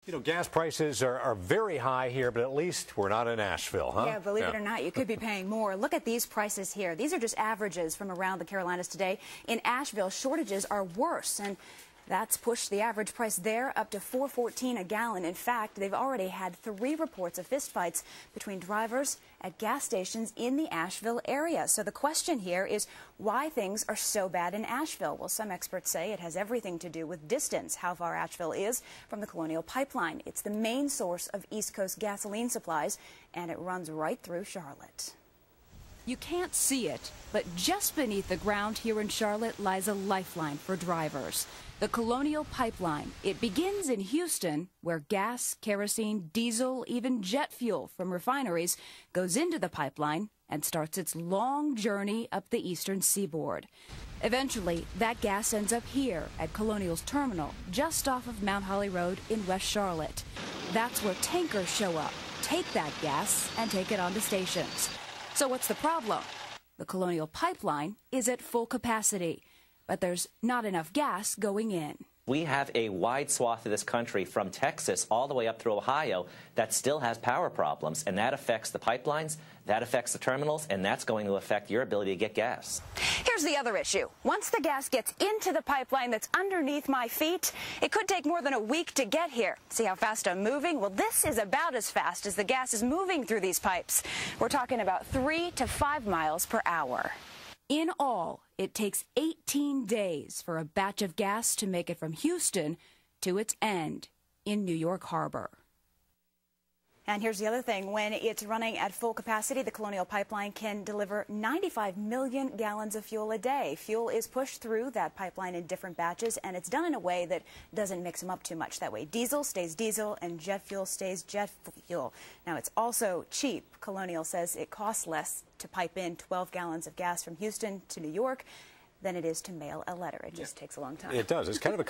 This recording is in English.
You know, gas prices are very high here, but at least we're not in Asheville, huh? Yeah, believe it or not, you could be paying more. Look at these prices here. These are just averages from around the Carolinas today. In Asheville, shortages are worse, and that's pushed the average price there up to $4.14 a gallon. In fact, they've already had 3 reports of fistfights between drivers at gas stations in the Asheville area. So the question here is why things are so bad in Asheville. Well, some experts say it has everything to do with distance, how far Asheville is from the Colonial Pipeline. It's the main source of East Coast gasoline supplies, and it runs right through Charlotte. You can't see it, but just beneath the ground here in Charlotte lies a lifeline for drivers. The Colonial Pipeline. It begins in Houston, where gas, kerosene, diesel, even jet fuel from refineries goes into the pipeline and starts its long journey up the eastern seaboard. Eventually, that gas ends up here at Colonial's terminal, just off of Mount Holly Road in West Charlotte. That's where tankers show up, take that gas, and take it on to stations. So what's the problem? The Colonial Pipeline is at full capacity, but there's not enough gas going in. We have a wide swath of this country from Texas all the way up through Ohio that still has power problems, and that affects the pipelines, that affects the terminals, and that's going to affect your ability to get gas. Here's the other issue. Once the gas gets into the pipeline that's underneath my feet, it could take more than a week to get here. See how fast I'm moving? Well, this is about as fast as the gas is moving through these pipes. We're talking about 3 to 5 miles per hour. In all, it takes 18 days for a batch of gas to make it from Houston to its end in New York Harbor. And here's the other thing. When it's running at full capacity, the Colonial Pipeline can deliver 95 million gallons of fuel a day. Fuel is pushed through that pipeline in different batches, and it's done in a way that doesn't mix them up too much. That way, diesel stays diesel and jet fuel stays jet fuel. Now, it's also cheap. Colonial says it costs less to pipe in 12 gallons of gas from Houston to New York than it is to mail a letter. It just takes a long time. It does. It's kind of a